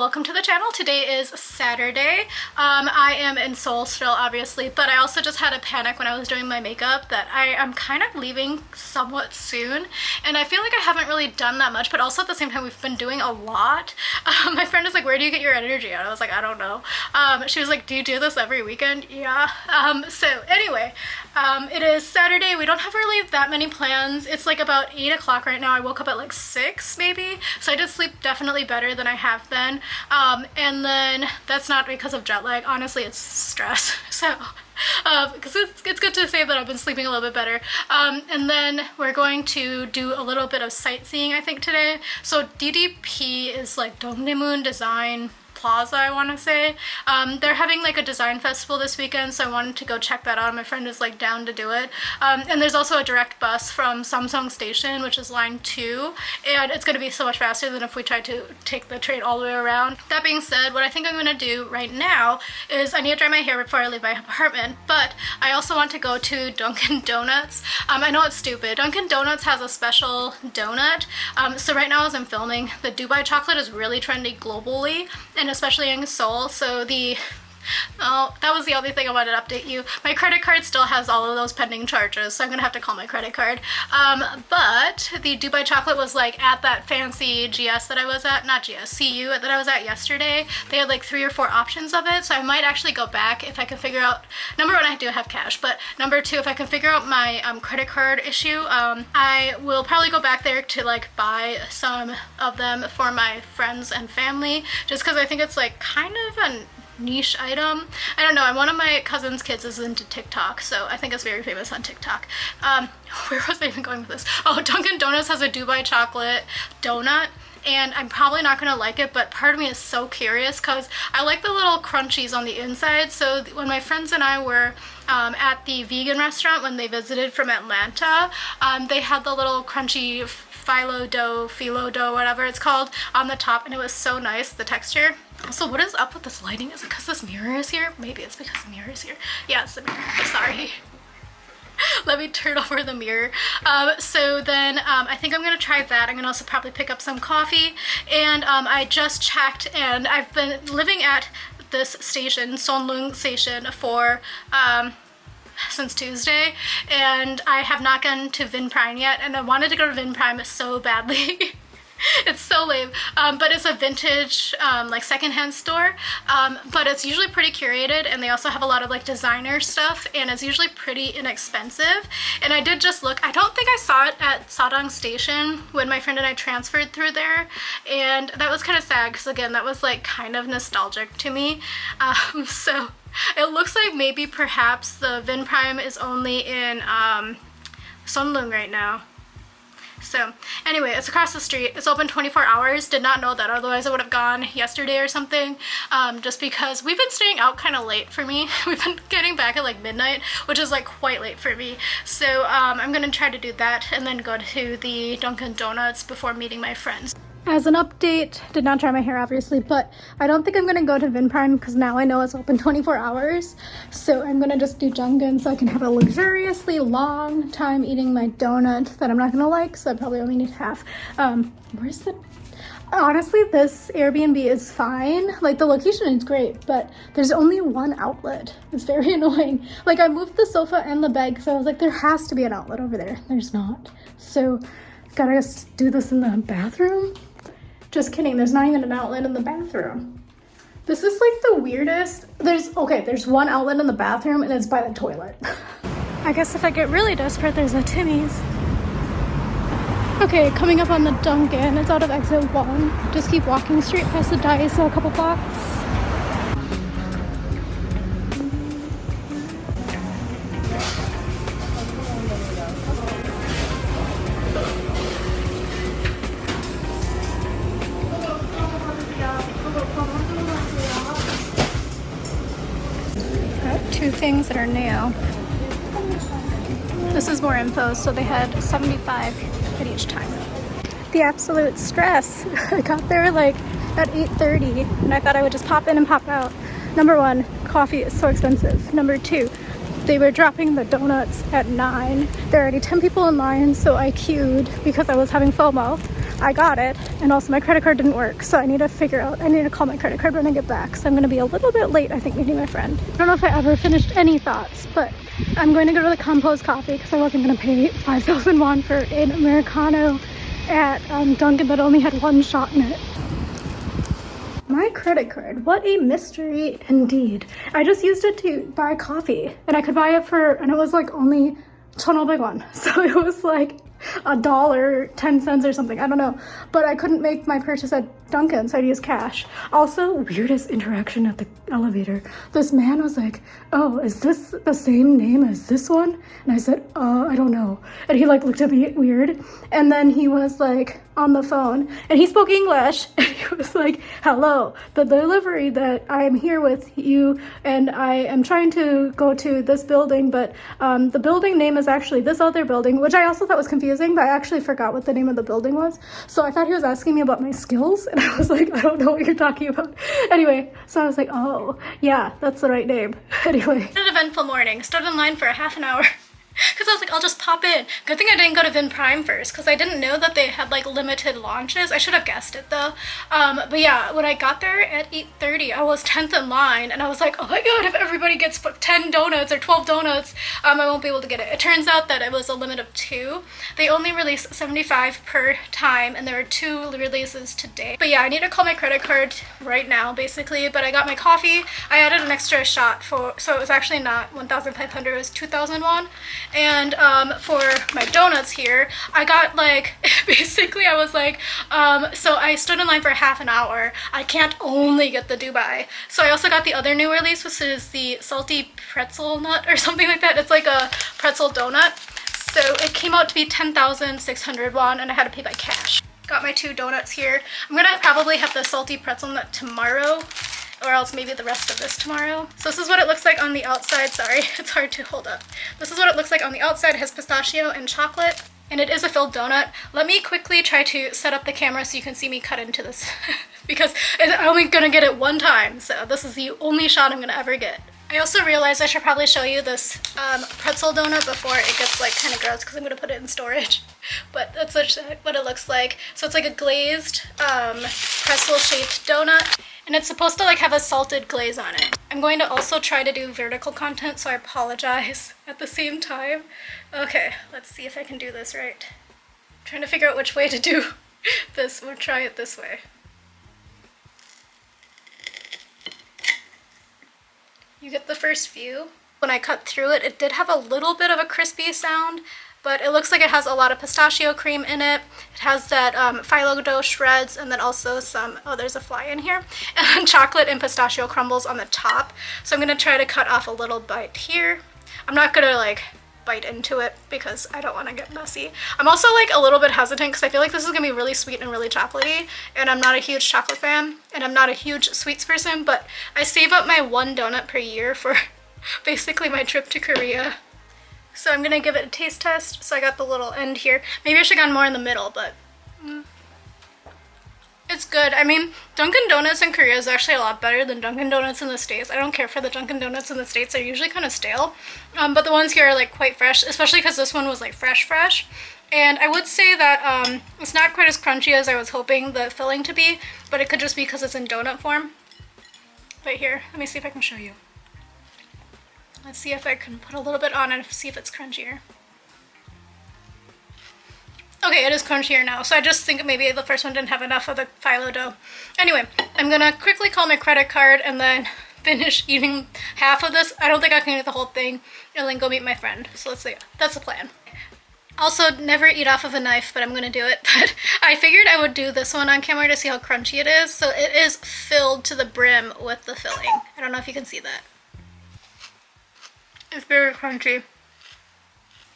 welcome to the channel. Today is Saturday. I am in Seoul still, obviously, but I also just had a panic when I was doing my makeup that I am kind of leaving somewhat soon, and I feel like I haven't really done that much, but also at the same time we've been doing a lot. My friend is like, where do you get your energy out? I was like, I don't know. She was like, do you do this every weekend? Yeah. So anyway, it is Saturday. We don't have really that many plans. It's like about 8 o'clock right now. I woke up at like 6 maybe, so I did sleep definitely better than I have been, and then that's not because of jet lag. Honestly, it's stress. So because it's good to say that I've been sleeping a little bit better, and then we're going to do a little bit of sightseeing I think today. So DDP is like Dongdaemun Design Plaza, I want to say. They're having like a design festival this weekend, so I wanted to go check that out. My friend is like down to do it, and there's also a direct bus from Samsung Station, which is line 2, and it's going to be so much faster than if we tried to take the train all the way around. That being said, what I think I'm going to do right now is I need to dry my hair before I leave my apartment, but I also want to go to Dunkin' Donuts. I know it's stupid. Dunkin' Donuts has a special donut, so right now as I'm filming, the Dubai chocolate is really trendy globally, and especially in Seoul. So that was the only thing I wanted to update you. My credit card still has all of those pending charges, so I'm gonna have to call my credit card. But the Dubai chocolate was like at that fancy GS that I was at, not GS, CU that I was at yesterday. They had like 3 or 4 options of it, so I might actually go back if I can figure out, number one, I do have cash, but number two, if I can figure out my credit card issue, I will probably go back there to like buy some of them for my friends and family, just because I think it's like kind of a niche item. I don't know, one of my cousin's kids is into TikTok, so I think it's very famous on TikTok. Where was I even going with this? Oh, Dunkin' Donuts has a Dubai chocolate donut, and I'm probably not gonna like it, but part of me is so curious because I like the little crunchies on the inside. So when my friends and I were at the vegan restaurant when they visited from Atlanta, they had the little crunchy phyllo dough, whatever it's called, on the top, and it was so nice, the texture. So what is up with this lighting? Is it because this mirror is here? Maybe it's because the mirror is here. Yeah, it's the mirror. Sorry. Let me turn over the mirror. So then I think I'm gonna try that. I'm gonna also probably pick up some coffee, and I just checked, and I've been living at this station, Songnidangil station, for since Tuesday, and I have not gone to VINPRIME yet, and I wanted to go to VINPRIME so badly. It's so lame, but it's a vintage like secondhand store, but it's usually pretty curated, and they also have a lot of like designer stuff, and it's usually pretty inexpensive. And I did just look, I don't think I saw it at Sadang Station when my friend and I transferred through there, and that was kind of sad because again that was like kind of nostalgic to me. So it looks like maybe perhaps the VINPRIME is only in Songnidangil right now. So anyway, it's across the street. It's open 24 hours. Did not know that, otherwise I would have gone yesterday or something, just because we've been staying out kind of late for me. We've been getting back at like midnight, which is like quite late for me. So I'm gonna try to do that and then go to the Dunkin' Donuts before meeting my friends. As an update, did not dry my hair obviously, but I don't think I'm gonna go to VINPRIME because now I know it's open 24 hours. So I'm gonna just do Dunkin' so I can have a luxuriously long time eating my donut that I'm not gonna like, so I probably only need half. Where's the... Honestly, this Airbnb is fine. Like the location is great, but there's only one outlet. It's very annoying. Like I moved the sofa and the bed because I was like, there has to be an outlet over there. There's not. So gotta do this in the bathroom. Just kidding, there's not even an outlet in the bathroom. This is like the weirdest. There's one outlet in the bathroom and it's by the toilet. I guess if I get really desperate, there's a Timmy's. Okay, coming up on the Dunkin', it's out of exit 1. Just keep walking straight past the Daiso a couple blocks. Two things that are new. This is more info, so they had 75 at each time. The absolute stress. I got there like at 8:30 and I thought I would just pop in and pop out. Number one, coffee is so expensive. Number two, they were dropping the donuts at 9. There are already 10 people in line, so I queued because I was having FOMO. I got it, and also my credit card didn't work, so I need to call my credit card when I get back. So I'm gonna be a little bit late, I think, meeting my friend. I don't know if I ever finished any thoughts, but I'm going to go to the Compost Coffee because I wasn't gonna pay 5,000 won for an Americano at Dunkin' that only had one shot in it. My credit card, what a mystery indeed. I just used it to buy coffee, and I could buy it and it was like only 1,500 won. So it was like $1.10 or something, I don't know. But I couldn't make my purchase at Dunkin', so I'd use cash. Also, weirdest interaction at the elevator. This man was like, oh, is this the same name as this one? And I said, I don't know. And he like looked at me weird. And then he was like on the phone, and he spoke English. And he was like, hello, the delivery that I'm here with you, and I am trying to go to this building, but the building name is actually this other building, which I also thought was confusing, but I actually forgot what the name of the building was. So I thought he was asking me about my skills, and I was like, I don't know what you're talking about. Anyway, so I was like, oh, yeah, that's the right name. Anyway. An eventful morning. Stood in line for a half an hour. Because I was like, I'll just pop in. Good thing I didn't go to VINPRIME first, because I didn't know that they had like limited launches. I should have guessed it though. But yeah, when I got there at 8:30, I was 10th in line, and I was like, oh my god, if everybody gets 10 donuts or 12 donuts, I won't be able to get it. It turns out that it was a limit of 2. They only release 75 per time, and there are 2 releases today. But yeah, I need to call my credit card right now, basically. But I got my coffee. I added an extra shot so it was actually not 1,500, it was 2,000 won. And for my donuts here, I got like, basically I was like, so I stood in line for half an hour. I can't only get the Dubai. So I also got the other new release, which is the salty pretzel nut or something like that. It's like a pretzel donut. So it came out to be 10,600 won, and I had to pay by cash. Got my 2 donuts here. I'm gonna probably have the salty pretzel nut tomorrow, or else maybe the rest of this tomorrow. So this is what it looks like on the outside. Sorry, it's hard to hold up. This is what it looks like on the outside. It has pistachio and chocolate, and it is a filled donut. Let me quickly try to set up the camera so you can see me cut into this because I'm only gonna get it one time, so this is the only shot I'm gonna ever get. I also realized I should probably show you this pretzel donut before it gets like kind of gross, because I'm gonna put it in storage. But that's what it looks like. So it's like a glazed pretzel shaped donut, and it's supposed to like have a salted glaze on it. I'm going to also try to do vertical content, so I apologize at the same time. Okay, let's see if I can do this right. I'm trying to figure out which way to do this. We'll try it this way. You get the first view. When I cut through it, it did have a little bit of a crispy sound, but it looks like it has a lot of pistachio cream in it. It has that phyllo dough shreds, and then also some, oh, there's a fly in here, and then chocolate and pistachio crumbles on the top. So I'm gonna try to cut off a little bite here. I'm not gonna like bite into it because I don't want to get messy. I'm also like a little bit hesitant because I feel like this is gonna be really sweet and really chocolatey, and I'm not a huge chocolate fan, and I'm not a huge sweets person, but I save up my 1 donut per year for basically my trip to Korea. So I'm gonna give it a taste test. So I got the little end here. Maybe I should have gone more in the middle, but it's good. I mean, Dunkin' Donuts in Korea is actually a lot better than Dunkin' Donuts in the States. I don't care for the Dunkin' Donuts in the States. They're usually kind of stale. But the ones here are like quite fresh, especially because this one was like fresh. And I would say that it's not quite as crunchy as I was hoping the filling to be, but it could just be because it's in donut form. But here, let me see if I can show you. Let's see if I can put a little bit on and see if it's crunchier. Okay, it is crunchier now, so I just think maybe the first one didn't have enough of the phyllo dough. Anyway, I'm gonna quickly call my credit card and then finish eating half of this. I don't think I can eat the whole thing, and then go meet my friend. So let's see, that's the plan. Also, never eat off of a knife, but I'm gonna do it. But I figured I would do this one on camera to see how crunchy it is. So it is filled to the brim with the filling. I don't know if you can see that. It's very crunchy.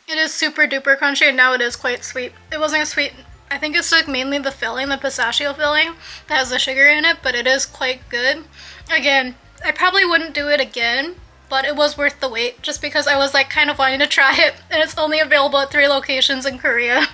It is super duper crunchy, and now it is quite sweet. It wasn't sweet. I think it's like mainly the filling, the pistachio filling that has the sugar in it, but it is quite good. Again, I probably wouldn't do it again, but it was worth the wait just because I was like kind of wanting to try it, and it's only available at 3 locations in Korea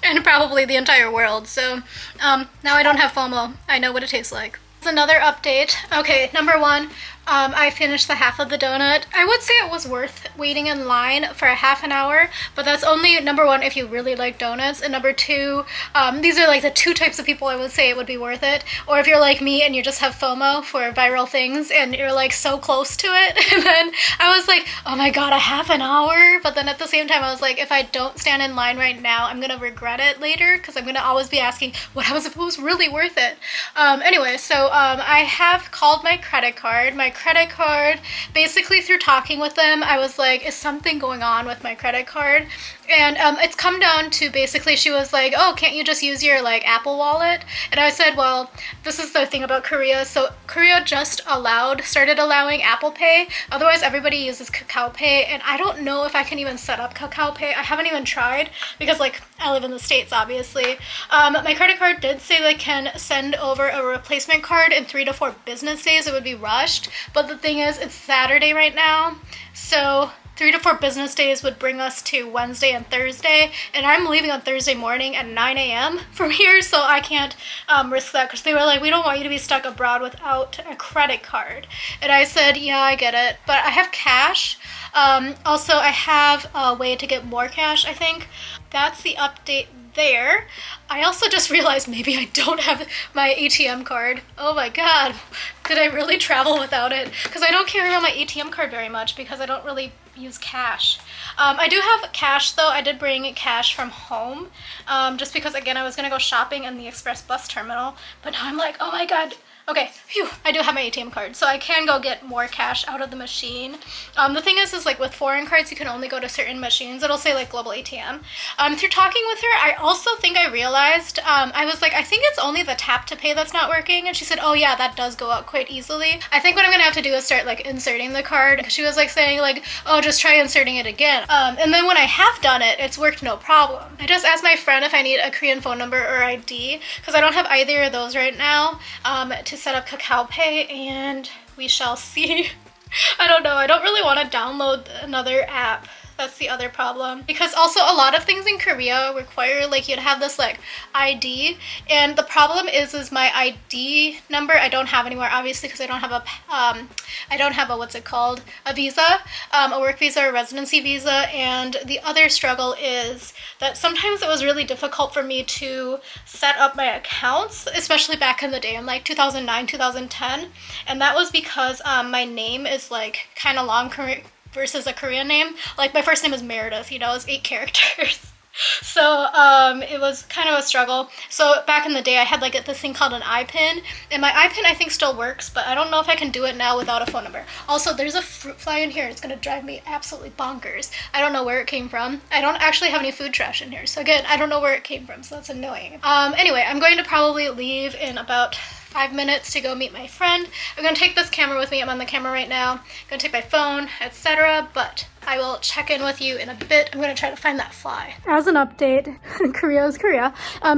and probably the entire world. So now I don't have FOMO. I know what it tastes like. Another update. Okay, number 1, I finished the half of the donut. I would say it was worth waiting in line for a half an hour, but that's only, number one, if you really like donuts, and number two, these are like the two types of people I would say it would be worth it. Or if you're like me and you just have FOMO for viral things and you're like so close to it. And then I was like, oh my god, a half an hour? But then at the same time I was like, if I don't stand in line right now, I'm gonna regret it later, because I'm gonna always be asking what happens if it was really worth it. Anyway, so I have called my credit card. My credit card, basically through talking with them, I was like, is something going on with my credit card? And it's come down to basically, she was like, oh, can't you just use your like Apple Wallet? And I said, well, this is the thing about Korea. So Korea just started allowing Apple Pay. Otherwise, everybody uses Kakao Pay. And I don't know if I can even set up Kakao Pay. I haven't even tried because like I live in the States, obviously. My credit card did say they can send over a replacement card in 3 to 4 business days. It would be rushed. But the thing is, it's Saturday right now. So 3 to 4 business days would bring us to Wednesday and Thursday, and I'm leaving on Thursday morning at 9 a.m. from here, so I can't risk that, because they were like, we don't want you to be stuck abroad without a credit card. And I said, yeah, I get it, but I have cash. Also, I have a way to get more cash, I think. That's the update there. I also just realized maybe I don't have my ATM card. Oh my god, did I really travel without it? Because I don't carry around my ATM card very much because I don't really use cash. I do have cash though. I did bring cash from home just because, again, I was gonna go shopping in the express bus terminal, but now I'm like, oh my god. Okay, phew, I do have my ATM card, so I can go get more cash out of the machine. The thing is like with foreign cards, you can only go to certain machines. It'll say like global ATM. Through talking with her, I also think I realized, I was like, I think it's only the tap to pay that's not working. And she said, oh yeah, that does go out quite easily. I think what I'm gonna have to do is start like inserting the card, because she was like saying like, oh, just try inserting it again. And then when I have done it, it's worked no problem. I just asked my friend if I need a Korean phone number or ID, because I don't have either of those right now, to set up Kakao Pay, and we shall see. I don't know. I don't really want to download another app. That's the other problem. Because also a lot of things in Korea require like you to have this like ID, and the problem is my ID number I don't have anymore, obviously, because I don't have a what's it called, a visa, a work visa or residency visa. And the other struggle is that sometimes it was really difficult for me to set up my accounts, especially back in the day in like 2009, 2010, and that was because my name is like kind of long versus a Korean name. Like my first name is Meredith, you know, it's 8 characters. So it was kind of a struggle. So back in the day I had like this thing called an iPin, and my iPin I think still works, but I don't know if I can do it now without a phone number. Also, there's a fruit fly in here. It's gonna drive me absolutely bonkers. I don't know where it came from. I don't actually have any food trash in here, so again, I don't know where it came from, so that's annoying. Anyway, I'm going to probably leave in about 5 minutes to go meet my friend. I'm gonna take this camera with me. I'm on the camera right now. I'm gonna take my phone, etc. But I will check in with you in a bit. I'm gonna try to find that fly. As an update, Korea is Korea.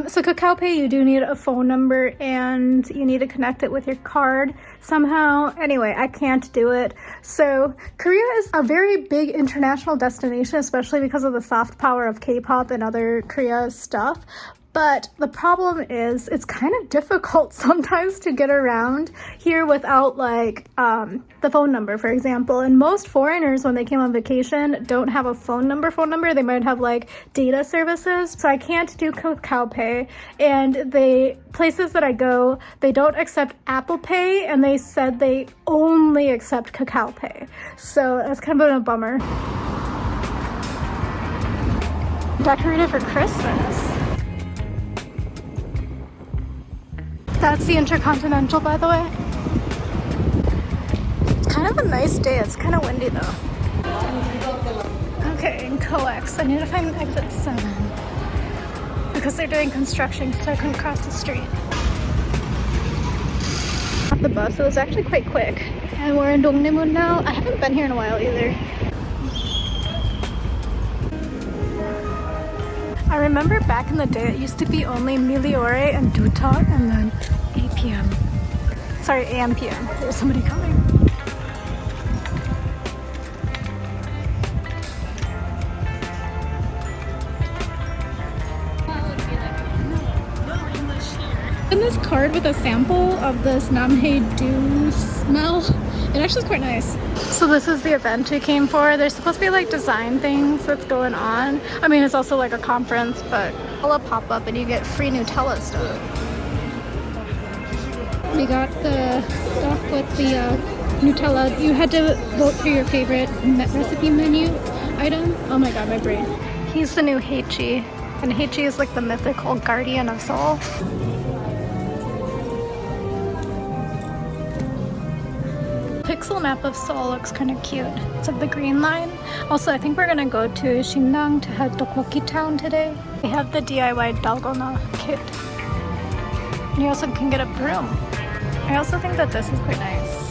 So Kakao Pay, you do need a phone number and you need to connect it with your card somehow. Anyway, I can't do it. So Korea is a very big international destination, especially because of the soft power of K-pop and other Korea stuff. But the problem is it's kind of difficult sometimes to get around here without like the phone number, for example. And most foreigners, when they came on vacation, don't have a phone number. They might have like data services. So I can't do Kakao Pay. And the places that I go, they don't accept Apple Pay, and they said they only accept Kakao Pay. So that's kind of a bummer. Decorated for Christmas. That's the Intercontinental, by the way. It's kind of a nice day. It's kind of windy though. Okay, in Coex, I need to find exit 7 because they're doing construction, so I couldn't cross the street. Off the bus, it was actually quite quick. And we're in Dongdaemun now. I haven't been here in a while either. I remember back in the day, it used to be only Miliore and Duta and then 8 p.m. Sorry, AM PM. There's somebody coming. In this card with a sample of this Namhae Do smell, It actually is quite nice. So this is the event we came for. There's supposed to be like design things that's going on. I mean, it's also like a conference, but I'll pop up and you get free Nutella stuff. We got the stuff with the Nutella. You had to vote for your favorite recipe menu item. Oh my god, my brain. He's the new Heichi, and Heichi is like the mythical guardian of Seoul. Pixel map of Seoul looks kind of cute. It's like the green line. Also, I think we're gonna go to Singnam to head Ddukbokki Town today. We have the DIY Doughnut kit. And you also can get a broom. I also think that this is quite nice.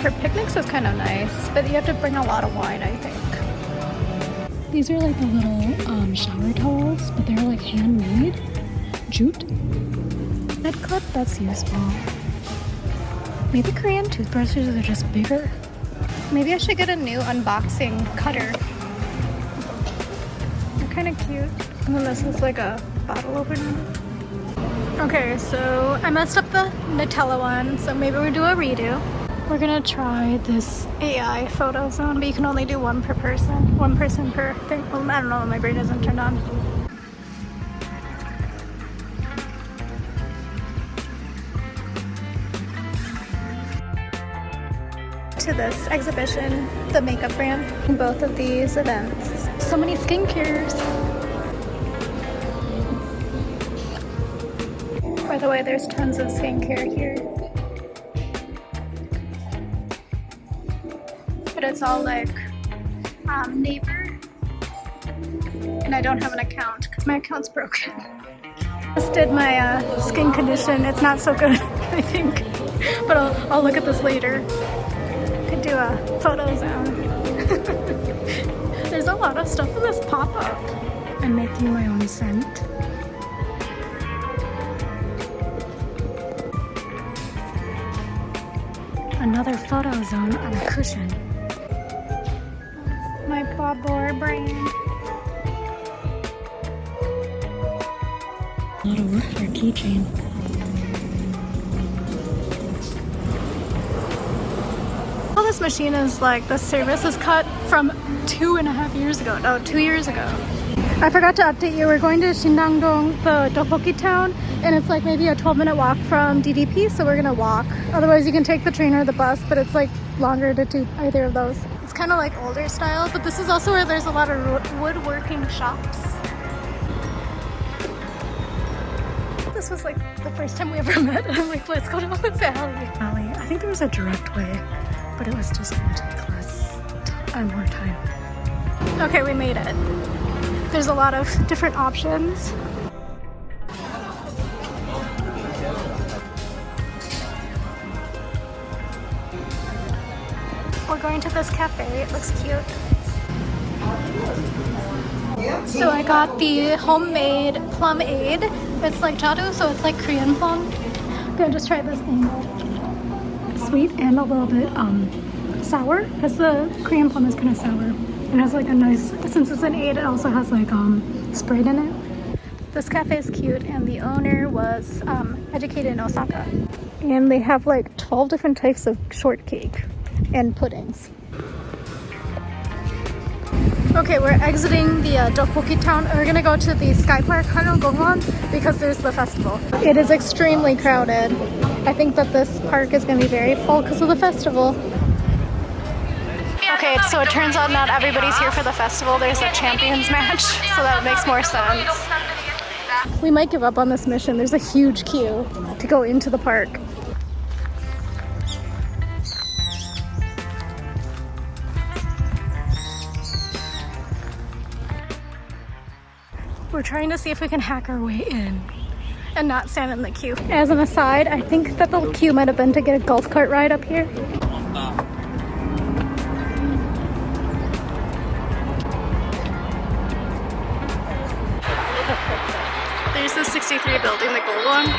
For picnics it's kind of nice, but you have to bring a lot of wine, I think. These are like the little shower towels, but they're like handmade. Jute. Head clip, that's useful. Maybe Korean toothbrushes are just bigger. Maybe I should get a new unboxing cutter. They're kind of cute. And then this is like a bottle opener. Okay, so I messed up the Nutella one, so maybe we'll do a redo. We're gonna try this AI photo zone, but you can only do one per person. One person per thing. Well, I don't know, my brain isn't turned on. To this exhibition, the makeup brand, in both of these events. So many skincares. By the way, there's tons of skincare here. But it's all like neighbor. And I don't have an account because my account's broken. Just did my skin condition. It's not so good, I think. But I'll look at this later. Could do a photo zone. There's a lot of stuff in this pop-up. I'm making my own scent. Another photo zone on a cushion. My Babor brain. A lot of work for a keychain. Well, this machine is like, the service is cut from 2.5 years ago. No, 2 years ago. I forgot to update you. We're going to Songnidangil, the Ddukbokki Town, and it's like maybe a 12-minute walk from DDP, so we're gonna walk. Otherwise, you can take the train or the bus, but it's like longer to do either of those. It's kind of like older style, but this is also where there's a lot of woodworking shops. This was like the first time we ever met, and I'm like, let's go to this alley. I think there was a direct way, but it was just going to take less and more time. Okay, we made it. There's a lot of different options. We're going to this cafe. It looks cute. So I got the homemade plum-aid. It's like jadu, so it's like Korean plum. I'm gonna just try this mango. It's sweet and a little bit sour, because the Korean plum is kind of sour. It has like a nice, since it's an aid, it also has like Sprite in it. This cafe is cute, and the owner was educated in Osaka. And they have like 12 different types of shortcake and puddings. Okay, we're exiting the Ddukbokki Town. We're gonna go to the Sky Park Hanul because there's the festival. It is extremely crowded. I think that this park is gonna be very full because of the festival. Okay, so it turns out not everybody's here for the festival. There's a champions match, so that makes more sense. We might give up on this mission. There's a huge queue to go into the park. We're trying to see if we can hack our way in and not stand in the queue. As an aside, I think that the queue might have been to get a golf cart ride up here. There's the 63 building, the gold one.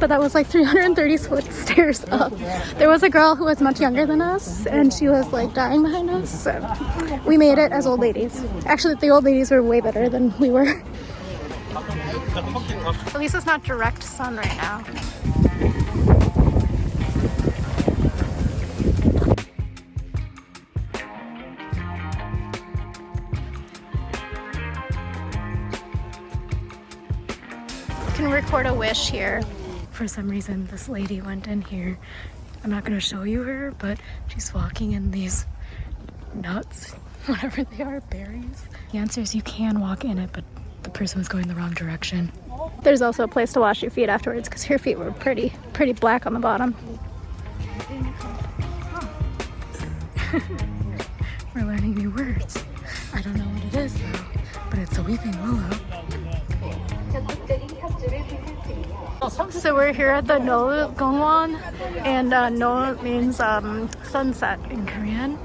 But that was like 330 foot stairs up. There was a girl who was much younger than us, and she was like dying behind us. So we made it as old ladies. Actually, the old ladies were way better than we were. At least it's not direct sun right now. You can record a wish here. For some reason, this lady went in here. I'm not gonna show you her, but she's walking in these nuts, whatever they are, berries. The answer is you can walk in it, but the person was going the wrong direction. There's also a place to wash your feet afterwards because her feet were pretty black on the bottom. We're learning new words. I don't know what it is though, but it's a weeping willow. So we're here at the Noeul Gongwon, and Noeul means sunset in Korean.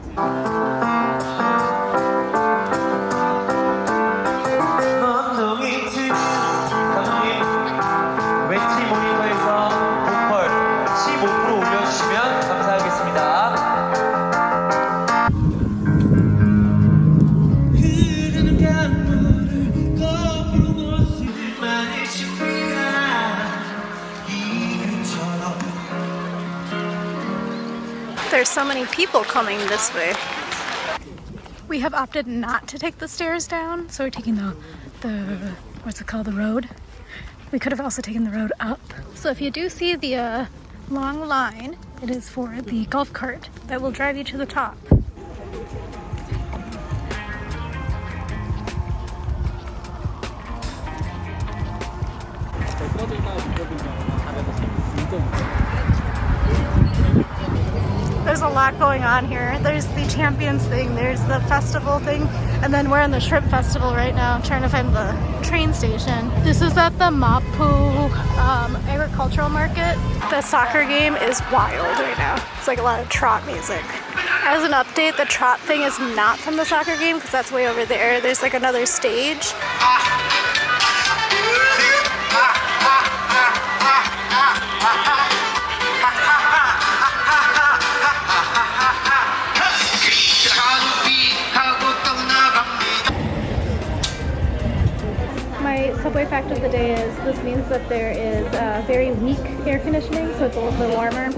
There's so many people coming this way. We have opted not to take the stairs down, so we're taking the what's it called, the road. We could have also taken the road up. So if you do see the long line, it is for the golf cart that will drive you to the top. There's a lot going on here. There's the Champions thing, there's the festival thing, and then we're in the Shrimp Festival right now, trying to find the train station. This is at the Mapu agricultural market. The soccer game is wild right now. It's like a lot of trot music. As an update, the trot thing is not from the soccer game because that's way over there. There's like another stage. Subway fact of the day is this means that there is very weak air conditioning, so it's a little bit warmer.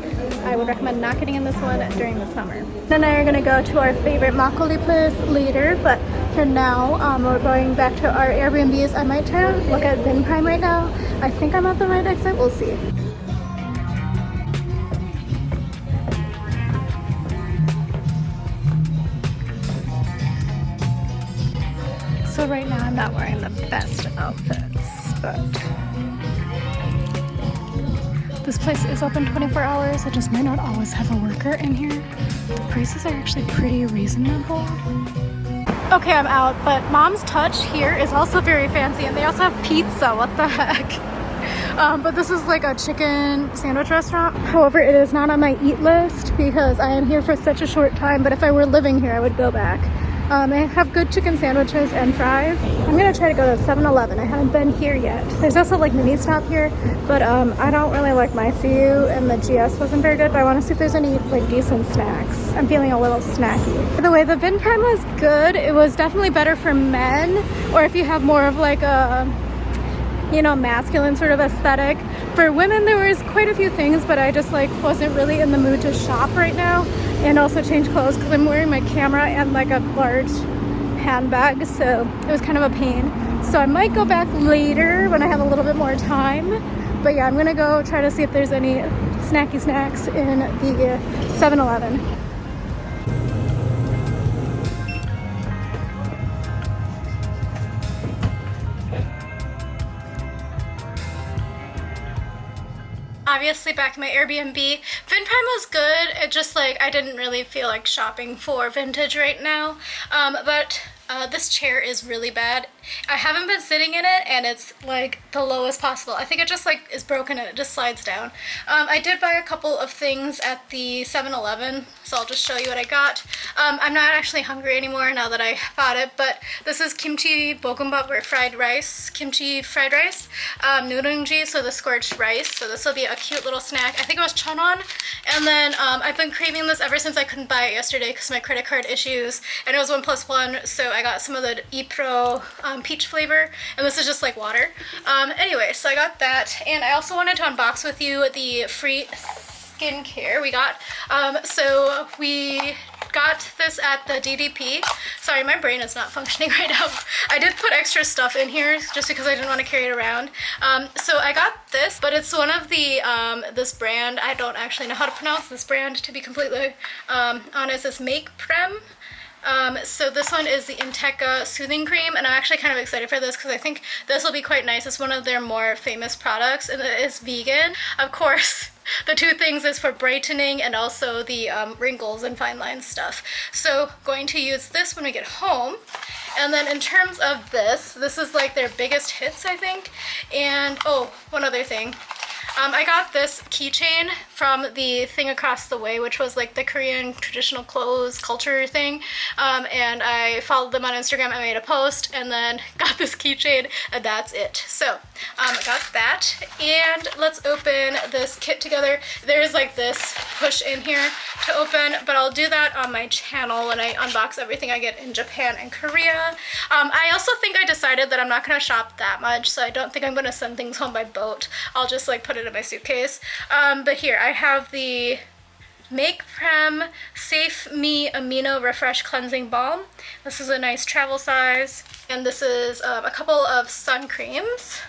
I would recommend not getting in this one during the summer. Then I are going to go to our favorite makgeolli place later, but for now we're going back to our Airbnbs. I might try to look at VINPRIME right now. I think I'm at the right exit, we'll see. So right now I'm not wearing the best outfits, but this place is open 24 hours. It just might not always have a worker in here. The prices are actually pretty reasonable. Okay, I'm out, but Mom's Touch here is also very fancy, and they also have pizza. What the heck? But this is like a chicken sandwich restaurant. However, it is not on my eat list because I am here for such a short time, but if I were living here, I would go back. They have good chicken sandwiches and fries. I'm gonna try to go to 7-Eleven. I haven't been here yet. There's also like mini stop here, but I don't really like my CU, and the GS wasn't very good, but I wanna see if there's any like decent snacks. I'm feeling a little snacky. By the way, the VINPRIME was good. It was definitely better for men, or if you have more of like a, you know, masculine sort of aesthetic. For women, there was quite a few things, but I just like wasn't really in the mood to shop right now and also change clothes because I'm wearing my camera and like a large handbag, so it was kind of a pain. So I might go back later when I have a little bit more time. But yeah, I'm gonna go try to see if there's any snacky snacks in the 7-Eleven. Obviously back in my Airbnb. VINPRIME was good. It just like I didn't really feel like shopping for vintage right now. But this chair is really bad. I haven't been sitting in it and it's like the lowest possible. I think it just like is broken and it just slides down. I did buy a couple of things at the 7-Eleven, so I'll just show you what I got. I'm not actually hungry anymore now that I bought it, but this is kimchi bokkeumbap, or fried rice, kimchi fried rice, nueulji, so the scorched rice. So this will be a cute little snack. I think it was 1,000won. And then I've been craving this ever since I couldn't buy it yesterday because my credit card issues, and it was 1+1, so I got some of the ePro peach flavor, and this is just like water. Anyway, so I got that, and I also wanted to unbox with you the free skincare we got. So we got this at the DDP. Sorry, my brain is not functioning right now. I did put extra stuff in here just because I didn't want to carry it around. So I got this, but it's one of the, this brand. I don't actually know how to pronounce this brand, to be completely honest. It's VINPRIME. So this one is the Inteca Soothing Cream, and I'm actually kind of excited for this because I think this will be quite nice. It's one of their more famous products, and it is vegan. Of course, the two things is for brightening and also the wrinkles and fine line stuff. So going to use this when we get home. And then in terms of this is like their biggest hits, I think. And oh, one other thing. I got this keychain from the thing across the way, which was like the Korean traditional clothes culture thing. And I followed them on Instagram, I made a post, and then got this keychain, and that's it. So I got that, and let's open this kit together. There's like this push in here to open, but I'll do that on my channel when I unbox everything I get in Japan and Korea. I also think I decided that I'm not going to shop that much, so I don't think I'm going to send things home by boat. I'll just like put it in my suitcase. But here I have the VINPRIME Safe Me Amino Refresh Cleansing Balm. This is a nice travel size, and this is a couple of sun creams.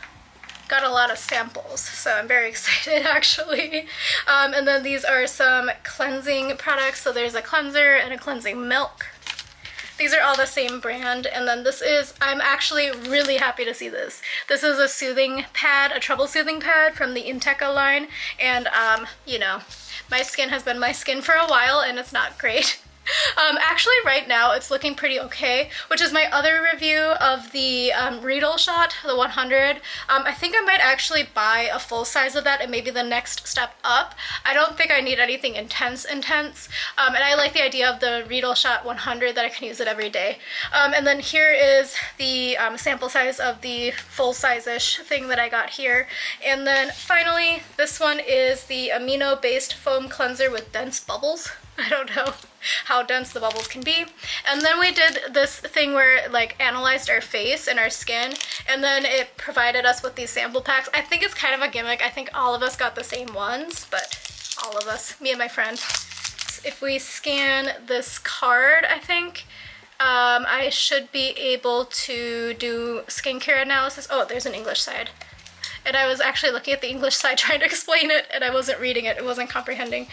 Got a lot of samples, so I'm very excited actually. And then these are some cleansing products. So there's a cleanser and a cleansing milk. These are all the same brand. And then this is, I'm actually really happy to see this. This is a soothing pad, a trouble soothing pad from the Inteca line. And you know, my skin has been my skin for a while and it's not great. Actually right now it's looking pretty okay, which is my other review of the Riedel shot, the 100. I think I might actually buy a full size of that and maybe the next step up. I don't think I need anything intense. And I like the idea of the Riedel shot 100 that I can use it every day. And then here is the sample size of the full size-ish thing that I got here. And then finally, this one is the amino based foam cleanser with dense bubbles. I don't know how dense the bubbles can be. And then we did this thing where it like analyzed our face and our skin, and then it provided us with these sample packs. I think it's kind of a gimmick. I think all of us got the same ones, but all of us, me and my friend. If we scan this card, I think I should be able to do skincare analysis. Oh, there's an English side. And I was actually looking at the English side trying to explain it, and I wasn't reading it, it wasn't comprehending.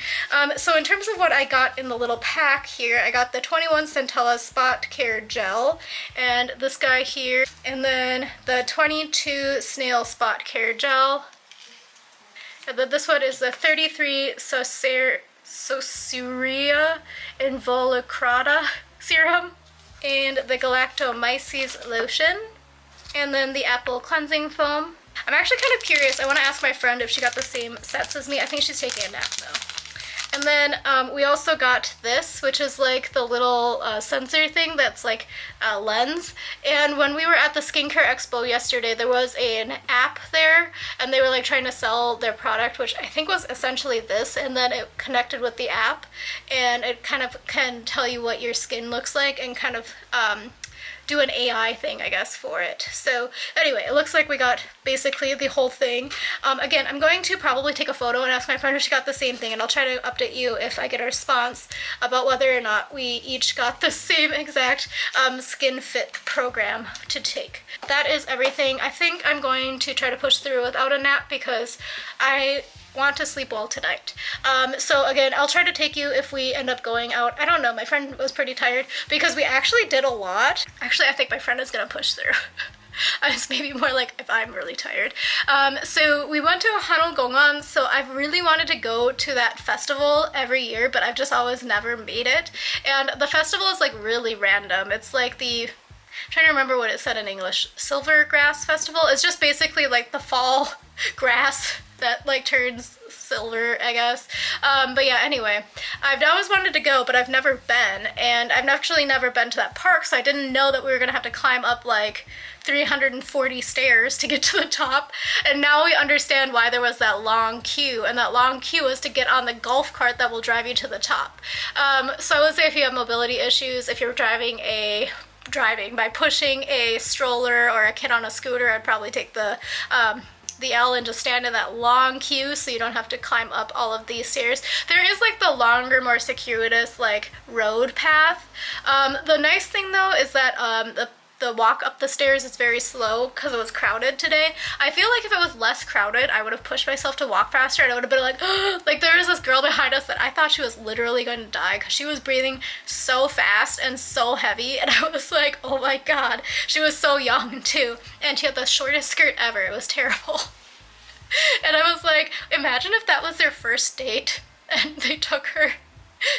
So in terms of what I got in the little pack here, I got the 21 Centella Spot Care Gel, and this guy here, and then the 22 Snail Spot Care Gel. And then this one is the 33 Saussure Involucrata Serum, and the Galactomyces Lotion, and then the Apple Cleansing Foam. I'm actually kind of curious. I want to ask my friend if she got the same sets as me. I think she's taking a nap though. And then we also got this, which is like the little sensor thing that's like a lens. And when we were at the Skincare Expo yesterday, there was an app there, and they were like trying to sell their product, which I think was essentially this, and then it connected with the app, and it kind of can tell you what your skin looks like and kind of do an AI thing, I guess, for it. So anyway, it looks like we got basically the whole thing. Again, I'm going to probably take a photo and ask my friend if she got the same thing, and I'll try to update you if I get a response about whether or not we each got the same exact Skin Fit program to take. That is everything. I think I'm going to try to push through without a nap because I want to sleep well tonight. So again, I'll try to take you if we end up going out. I don't know, my friend was pretty tired because we actually did a lot. Actually, I think my friend is gonna push through. It's maybe more like if I'm really tired. So we went to Hanul Gongwon, so I've really wanted to go to that festival every year, but I've just always never made it. And the festival is like really random. It's like the, I'm trying to remember what it said in English, Silver Grass Festival. It's just basically like the fall grass that like turns silver, I guess. But yeah, anyway, I've always wanted to go, but I've never been, and I've actually never been to that park, so I didn't know that we were gonna have to climb up like 340 stairs to get to the top. And now we understand why there was that long queue, and that long queue was to get on the golf cart that will drive you to the top. So I would say if you have mobility issues, if you're driving a driving. By pushing a stroller or a kid on a scooter, I'd probably take the L and just stand in that long queue so you don't have to climb up all of these stairs. There is like the longer, more circuitous like road path. The nice thing though is that the walk up the stairs is very slow because it was crowded today. I feel like if it was less crowded, I would have pushed myself to walk faster, and I would have been like, like there was this girl behind us that I thought she was literally going to die because she was breathing so fast and so heavy, and I was like, oh my god. She was so young too, and she had the shortest skirt ever. It was terrible. And I was like, imagine if that was their first date and they took her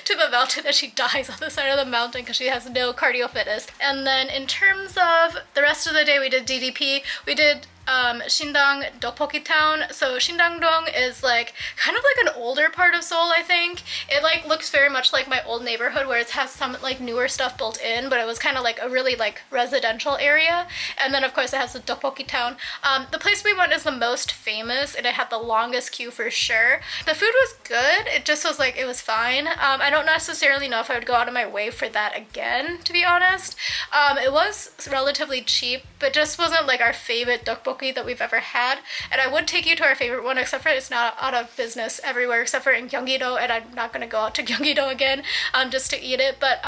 to the mountain and she dies on the side of the mountain because she has no cardio fitness. And then in terms of the rest of the day, we did DDP. We did Shindang Ddukbokki Town. So Shindangdong is like kind of like an older part of Seoul, I think. It like looks very much like my old neighborhood where it has some like newer stuff built in, but it was kind of like a really like residential area. And then of course it has the Ddukbokki Town. The place we went is the most famous and it had the longest queue for sure. The food was good. It just was like, it was fine. I don't necessarily know if I would go out of my way for that again, to be honest. It was relatively cheap, but just wasn't like our favorite Ddukbokki that we've ever had. And I would take you to our favorite one, except for it's not out of business everywhere except for in Gyeonggi-do, and I'm not gonna go out to Gyeonggi-do again just to eat it. But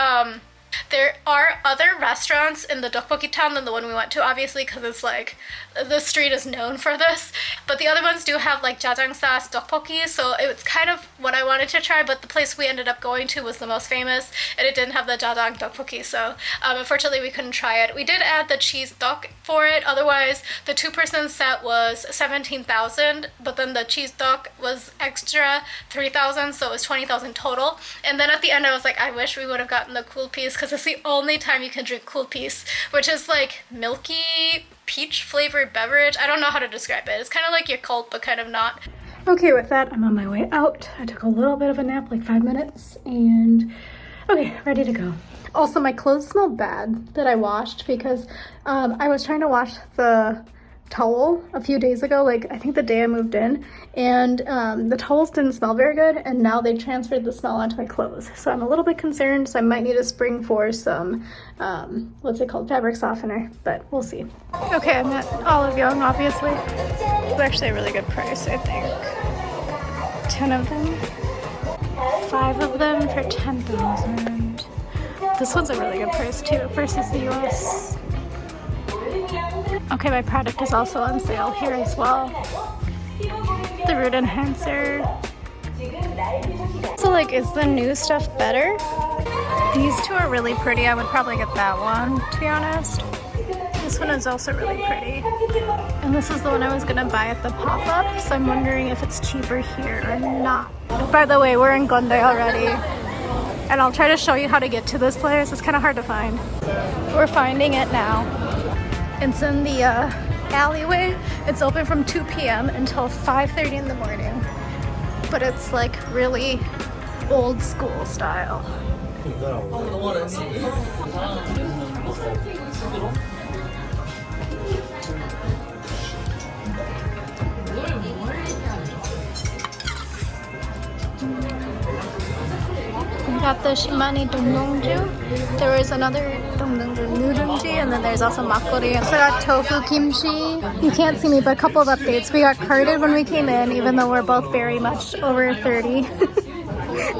there are other restaurants in the Ddukbokki Town than the one we went to, obviously, because it's like the street is known for this. But the other ones do have like jajang sauce tteokbokki, so it's kind of what I wanted to try. But the place we ended up going to was the most famous, and it didn't have the jajang tteokbokki, so unfortunately we couldn't try it. We did add the cheese tteok for it. Otherwise, the two-person set was 17,000, but then the cheese tteok was extra 3,000, so it was 20,000 total. And then at the end, I was like, I wish we would have gotten the cool piece because it's the only time you can drink cool piece, which is like milky peach flavored beverage. I don't know how to describe it. It's kind of like your Yakult, but kind of not. Okay, with that, I'm on my way out. I took a little bit of a nap, like 5 minutes, and okay, ready to go. Also, my clothes smell bad that I washed because I was trying to wash the towel a few days ago, like I think the day I moved in, and the towels didn't smell very good, and now they transferred the smell onto my clothes. So I'm a little bit concerned, so I might need to spring for some what's it called, fabric softener, but we'll see. Okay, I'm at Olive Young, obviously. It's actually a really good price, I think. 10 of them, 5 of them for 10,000. This one's a really good price too versus the US. Okay, my product is also on sale here as well. The root enhancer. So like, is the new stuff better? These two are really pretty. I would probably get that one, to be honest. This one is also really pretty. And this is the one I was gonna buy at the Popups. So I'm wondering if it's cheaper here or not. By the way, we're in Gonde already. And I'll try to show you how to get to this place. It's kind of hard to find. We're finding it now. It's in the alleyway. It's open from 2 p.m. until 5:30 in the morning. But it's like really old school style. We got the Shimani Dongnongju. There was another Dongnongju Nurungji, and then there's also makgeolli. So I got tofu kimchi. You can't see me, but a couple of updates. We got carded when we came in, even though we're both very much over 30.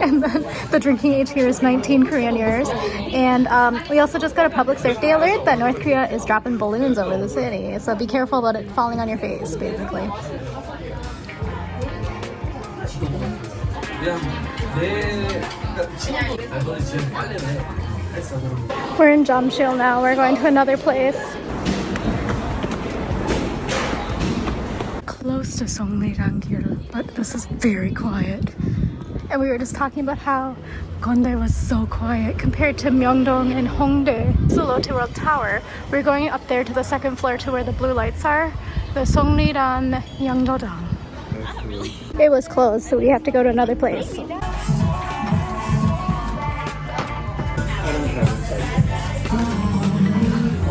And then the drinking age here is 19 Korean years. And we also just got a public safety alert that North Korea is dropping balloons over the city. So be careful about it falling on your face, basically. We're in Jamshil now. We're going to another place. Close to Songnidangil, but this is very quiet. And we were just talking about how Gonde was so quiet compared to Myeongdong and Hongdae. It's the Lotte World Tower. We're going up there to the second floor to where the blue lights are. The Songnidang Yeongdodang. It was closed, so we have to go to another place.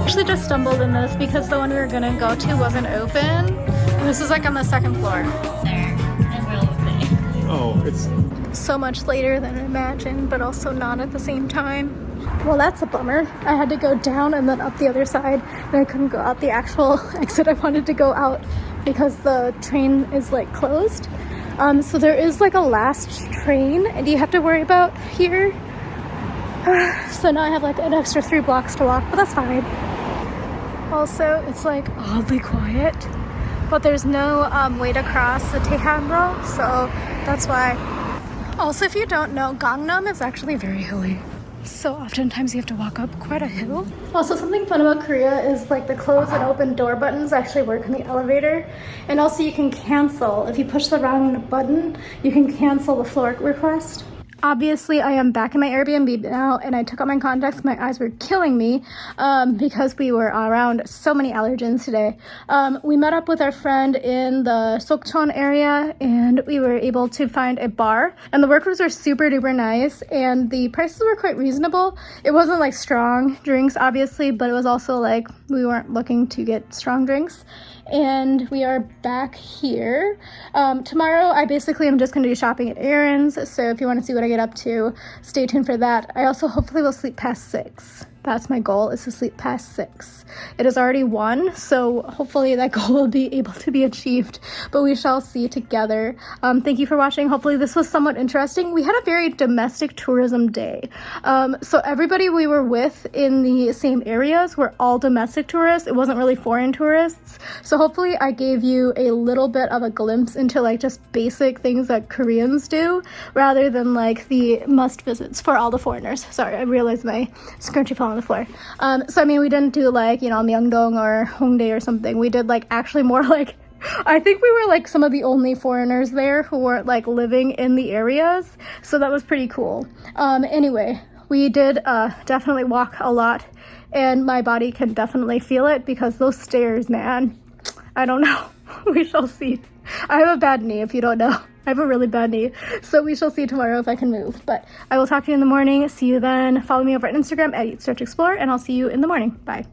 Actually just stumbled in this because the one we were gonna go to wasn't open. And this is like on the second floor. Oh, it's so much later than I imagined, but also not at the same time. Well, that's a bummer. I had to go down and then up the other side, and I couldn't go out the actual exit I wanted to go out because the train is like closed. So there is like a last train, and you have to worry about here. So now I have like an extra 3 blocks to walk, but that's fine. Also, it's like oddly quiet, but there's no way to cross the Taehanro, so that's why. Also, if you don't know, Gangnam is actually very hilly. So oftentimes you have to walk up quite a hill. Also, something fun about Korea is like the close and open door buttons actually work in the elevator. And also you can cancel. If you push the wrong button, you can cancel the floor request. Obviously, I am back in my Airbnb now, and I took out my contacts. My eyes were killing me because we were around so many allergens today. We met up with our friend in the Sokcheon area, and we were able to find a bar. And the workers were super duper nice, and the prices were quite reasonable. It wasn't like strong drinks, obviously, but it was also like we weren't looking to get strong drinks. And we are back here. Tomorrow, I basically am just going to do shopping at errands. So if you want to see what I get up to, stay tuned for that. I also hopefully will sleep past 6. That's my goal, is to sleep past 6. It is already 1, so hopefully that goal will be able to be achieved, but we shall see together. Thank you for watching. Hopefully this was somewhat interesting. We had a very domestic tourism day. So everybody we were with in the same areas were all domestic tourists. It wasn't really foreign tourists. So hopefully I gave you a little bit of a glimpse into like just basic things that Koreans do, rather than like the must visits for all the foreigners. Sorry, I realized my scrunchie fell on the floor. So I mean, we didn't do like, you know, Myeongdong or Hongdae or something. We did like actually more like, I think we were like some of the only foreigners there who weren't like living in the areas, so that was pretty cool. Anyway, we did definitely walk a lot, and my body can definitely feel it because those stairs, man, I don't know. We shall see. I have a bad knee, if you don't know. I have a really bad knee, so we shall see tomorrow if I can move. But I will talk to you in the morning. See you then. Follow me over at Instagram at Eat, Search, Explore, and I'll see you in the morning. Bye.